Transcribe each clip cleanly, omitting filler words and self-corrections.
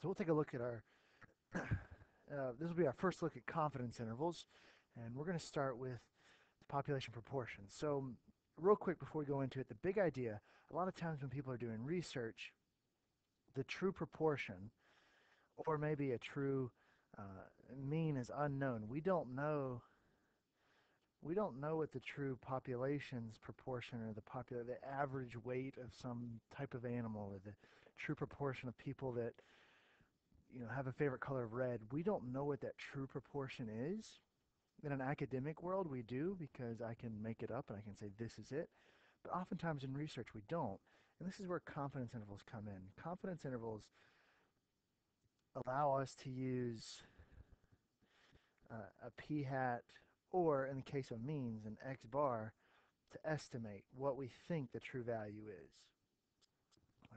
So we'll take a look at our, this will be our first look at confidence intervals, and we're going to start with population proportion. So real quick before we go into it, the big idea, a lot of times when people are doing research, the true proportion, or maybe a true uh, mean is unknown. We don't know what the true population's proportion or the average weight of some type of animal or the true proportion of people that have a favorite color of red. We don't know what that true proportion is. In an academic world, we do because I can make it up and I can say this is it. But oftentimes in research, we don't. And this is where confidence intervals come in. Confidence intervals allow us to use a p hat, or in the case of means, an x bar, to estimate what we think the true value is.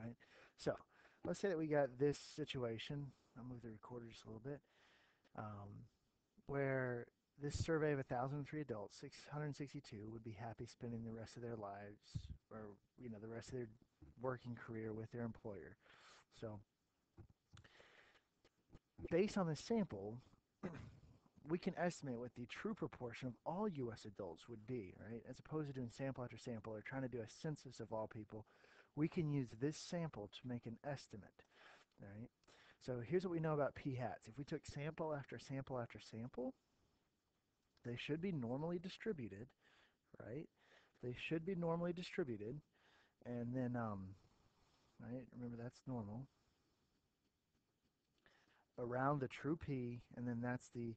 Right? So let's say that we got this situation. I'll move the recorder just a little bit. Where this survey of 1,003 adults, 662 would be happy spending the rest of their lives, or the rest of their working career with their employer. So based on this sample, we can estimate what the true proportion of all U.S. adults would be, right? As opposed to doing sample after sample or trying to do a census of all people, we can use this sample to make an estimate, right? So here's what we know about p-hats. If we took sample after sample after sample, they should be normally distributed, right? They should be normally distributed, and then, right, remember that's normal, around the true p, and then that's the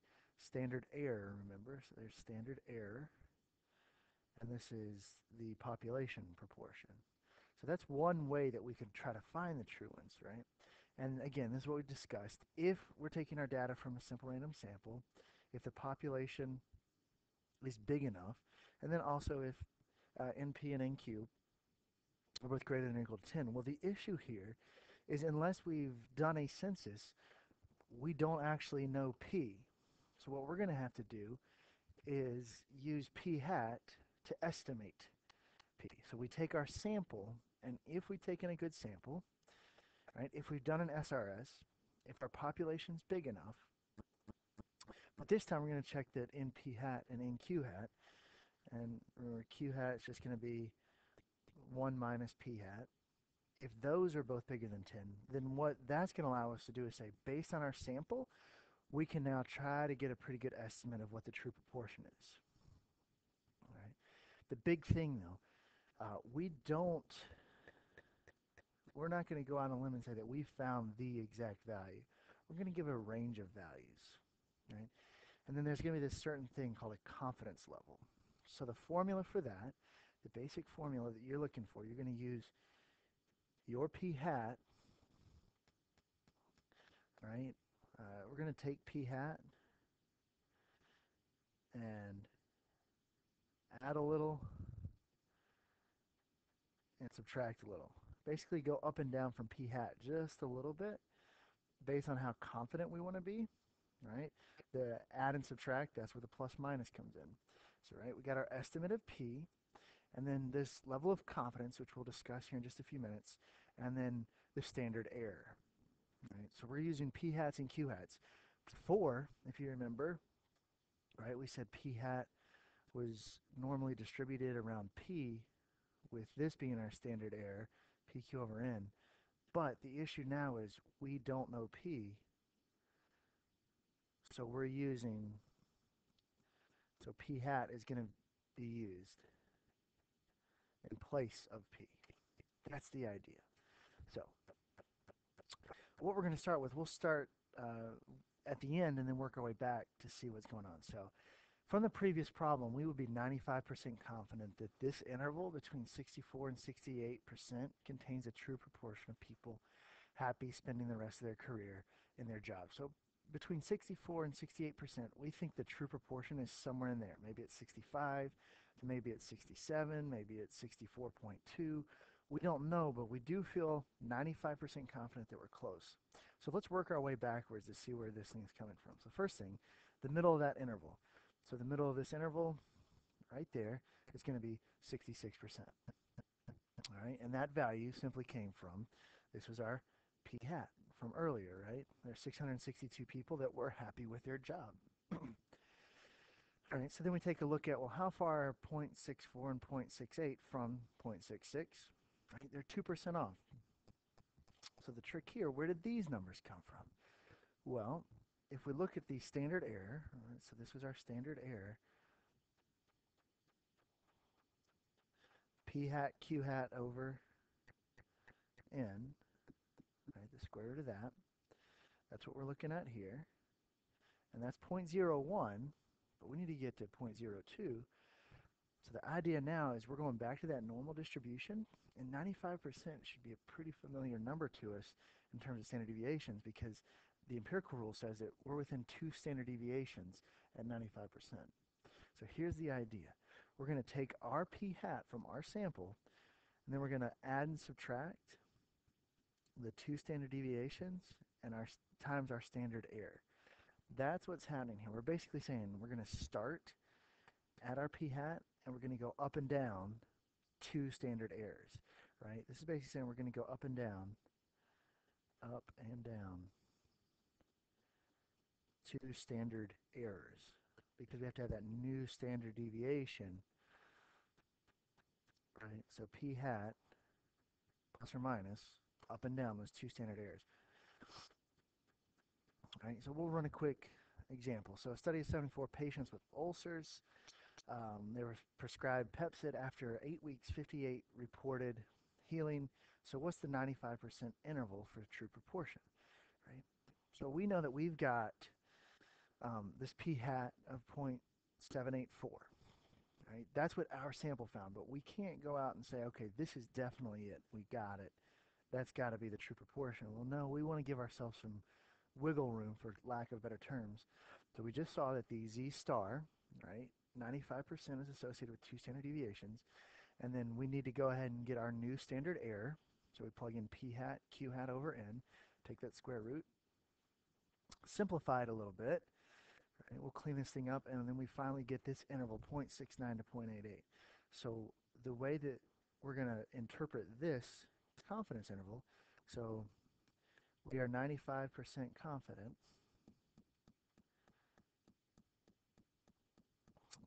standard error, remember? So there's standard error, and this is the population proportion. So that's one way that we could try to find the true ones, right? And again, this is what we discussed. If we're taking our data from a simple random sample, if the population is big enough, and then also if NP and NQ are both greater than or equal to 10. Well, the issue here is unless we've done a census, we don't actually know P. So what we're going to have to do is use P hat to estimate P. So we take our sample, and if we've taken a good sample, right, if we've done an SRS, if our population's big enough, but this time we're going to check that NP hat and NQ hat, and remember Q hat is just going to be 1 minus P hat. If those are both bigger than 10, then what that's going to allow us to do is say, based on our sample, we can now try to get a pretty good estimate of what the true proportion is. All right. The big thing, though, we're not going to go on a limb and say that we found the exact value. We're going to give a range of values, right? And then there's going to be this certain thing called a confidence level. So the formula for that, the basic formula that you're looking for, you're going to use your p hat, right? We're going to take p hat and add a little and subtract a little. Basically go up and down from p hat just a little bit based on how confident we want to be, right? The add and subtract, that's where the plus minus comes in. So, right, we got our estimate of p, and then this level of confidence, which we'll discuss here in just a few minutes, and then the standard error, right? So we're using p hats and q hats. Before, if you remember, right, we said p hat was normally distributed around p, with this being our standard error, PQ over N. But the issue now is we don't know P, so we're using, so P hat is going to be used in place of P. That's the idea. So what we're going to start with, we'll start at the end and then work our way back to see what's going on. So from the previous problem, we would be 95% confident that this interval between 64 and 68% contains a true proportion of people happy spending the rest of their career in their job. So between 64 and 68%, we think the true proportion is somewhere in there. Maybe it's 65, maybe it's 67, maybe it's 64.2. We don't know, but we do feel 95% confident that we're close. So let's work our way backwards to see where this thing's coming from. So first thing, the middle of that interval. So the middle of this interval, right there, is going to be 66%. All right, and that value simply came from, this was our p hat from earlier, right? There's 662 people that were happy with their job. All right, so then we take a look at, well, how far are 0.64 and 0.68 from 0.66? Right, they're 2% off. So the trick here, where did these numbers come from? Well, if we look at the standard error, right, so this was our standard error, p hat q hat over n, right, the square root of that. That's what we're looking at here. And that's 0.01, but we need to get to 0.02. So the idea now is we're going back to that normal distribution, and 95% should be a pretty familiar number to us in terms of standard deviations, because the empirical rule says that we're within 2 standard deviations at 95%. So here's the idea. We're going to take our p hat from our sample, and then we're going to add and subtract the 2 standard deviations and our times our standard error. That's what's happening here. We're basically saying we're going to start at our p hat, and we're going to go up and down 2 standard errors, right? This is basically saying we're going to go up and down 2 standard errors, because we have to have that new standard deviation, right? So p hat plus or minus up and down those 2 standard errors. All right, so we'll run a quick example. So a study of 74 patients with ulcers. They were prescribed Pepcid. After 8 weeks, 58 reported healing. So what's the 95% interval for true proportion, right? So we know that we've got this p hat of 0.784, right? That's what our sample found, but we can't go out and say, okay, this is definitely it. We got it. That's got to be the true proportion. Well, no, we want to give ourselves some wiggle room, for lack of better terms. So we just saw that the z star, right, 95% is associated with 2 standard deviations, and then we need to go ahead and get our new standard error. So we plug in p hat q hat over n, take that square root, simplify it a little bit, right? We'll clean this thing up, and then we finally get this interval 0.69 to 0.88. So the way that we're going to interpret this confidence interval, so we are 95% confident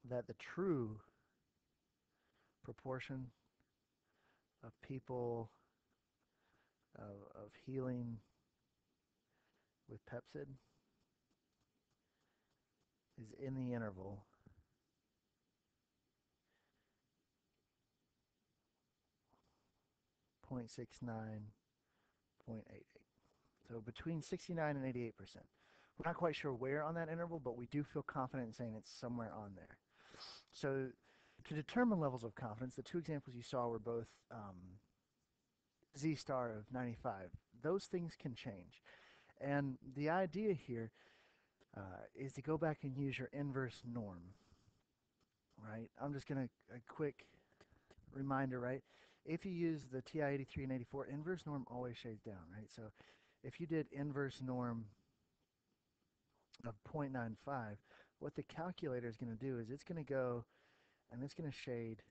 that the true proportion of people of healing with Pepcid is in the interval 0.69, 0.88. So between 69 and 88%. We're not quite sure where on that interval, but we do feel confident in saying it's somewhere on there. So to determine levels of confidence, the 2 examples you saw were both z star of 95. Those things can change. And the idea here is to go back and use your inverse norm, right? I'm just going to, a quick reminder, right? If you use the TI 83 and 84, inverse norm always shades down, right? So if you did inverse norm of 0.95, what the calculator is going to do is it's going to go and it's going to shade,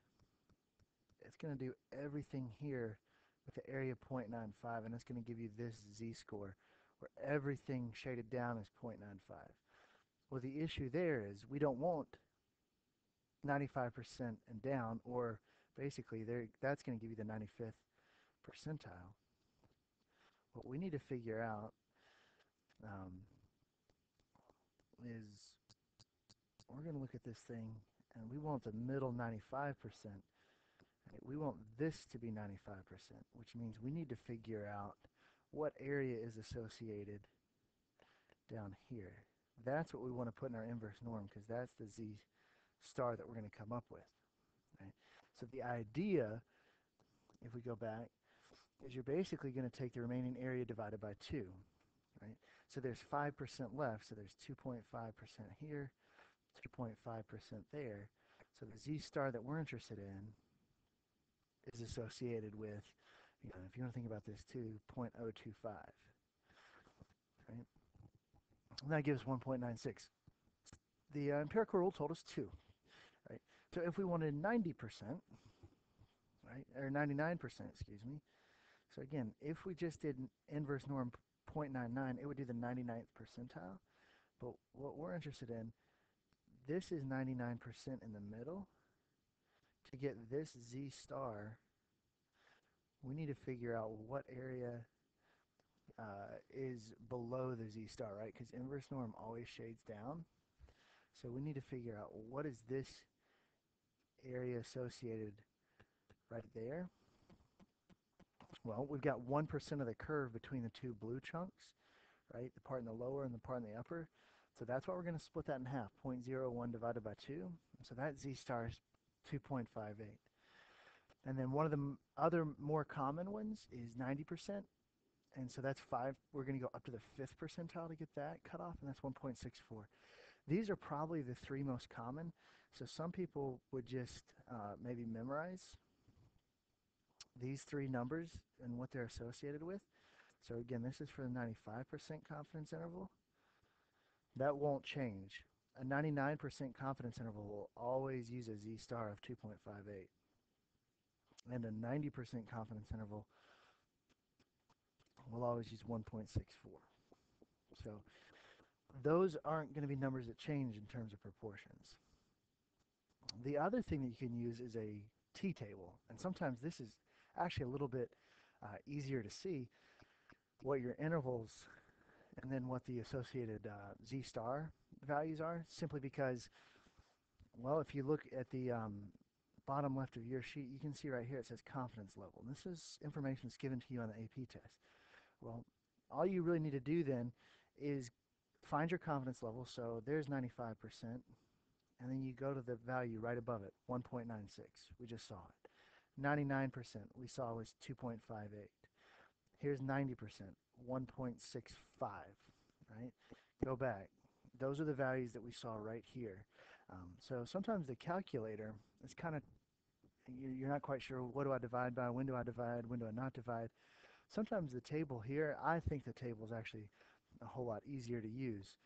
it's going to do everything here with the area 0.95, and it's going to give you this z-score where everything shaded down is 0.95. Well, the issue there is we don't want 95% and down, or basically that's going to give you the 95th percentile. What we need to figure out is we're going to look at this thing, and we want the middle 95%. We want this to be 95%, which means we need to figure out what area is associated down here. That's what we want to put in our inverse norm, because that's the z star that we're going to come up with. Right? So the idea, if we go back, is you're basically going to take the remaining area divided by 2. Right? So there's 5% left, so there's 2.5% here, 2.5% there. So the z star that we're interested in is associated with, you know, if you want to think about this too, 0.025. Right? And that gives 1.96. The empirical rule told us 2. Right? So if we wanted 90%, right, or 99%, excuse me. So again, if we just did inverse norm 0.99, it would do the 99th percentile. But what we're interested in, this is 99% in the middle. To get this Z star, we need to figure out what area is below the Z star, right? Because inverse norm always shades down. So we need to figure out what is this area associated right there. Well, we've got 1% of the curve between the two blue chunks, right? The part in the lower and the part in the upper. So that's what we're going to split that in half, 0.01 divided by 2. So that Z star is 2.58. And then one of the other more common ones is 90%. And so that's 5. We're going to go up to the 5th percentile to get that cut off, and that's 1.64. These are probably the 3 most common. So some people would just maybe memorize these 3 numbers and what they're associated with. So again, this is for the 95% confidence interval. That won't change. A 99% confidence interval will always use a Z star of 2.58. And a 90% confidence interval will always use 1.64. So those aren't going to be numbers that change in terms of proportions. The other thing that you can use is a t-table. And sometimes this is actually a little bit easier to see what your intervals and then what the associated Z star values are, simply because, well, if you look at the bottom left of your sheet, you can see right here it says confidence level. And this is information that's given to you on the AP test. Well, all you really need to do then is find your confidence level. So there's 95%. And then you go to the value right above it, 1.96. We just saw it. 99% we saw was 2.58. Here's 90%, 1.65, right? Go back. Those are the values that we saw right here. So sometimes the calculator is kind of, you're not quite sure, what do I divide by, when do I divide, when do I not divide. Sometimes the table here, I think the table is actually a whole lot easier to use.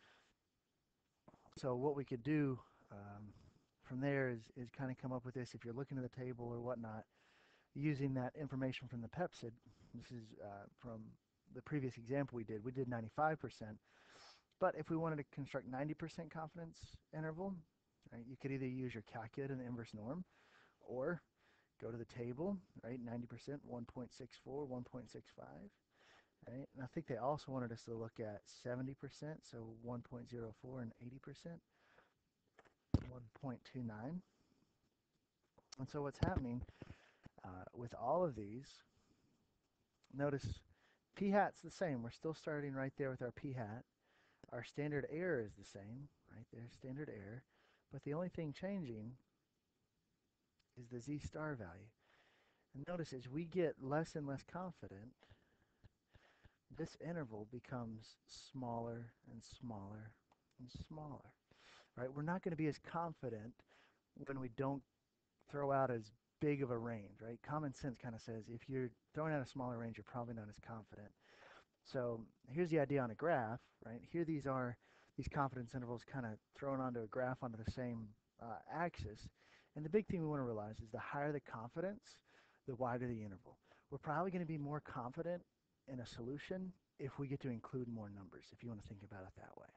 So what we could do from there is kind of come up with this. If you're looking at the table or whatnot, using that information from the Pepsid, this is from the previous example we did 95%. But if we wanted to construct 90% confidence interval, right, you could either use your calculator and the inverse norm, or go to the table, right, 90%, 1.64, 1.65, right? And I think they also wanted us to look at 70%, so 1.04, and 80%, 1.29. And so what's happening with all of these, notice p hat's the same. We're still starting right there with our p hat. Our standard error is the same, right there, standard error. But the only thing changing is the Z star value. And notice as we get less and less confident, this interval becomes smaller and smaller and smaller, right? We're not going to be as confident when we don't throw out as big of a range, right? Common sense kind of says if you're throwing out a smaller range, you're probably not as confident. So here's the idea on a graph, right? Here these confidence intervals kind of thrown onto a graph onto the same axis. And the big thing we want to realize is the higher the confidence, the wider the interval. We're probably going to be more confident in a solution if we get to include more numbers, if you want to think about it that way.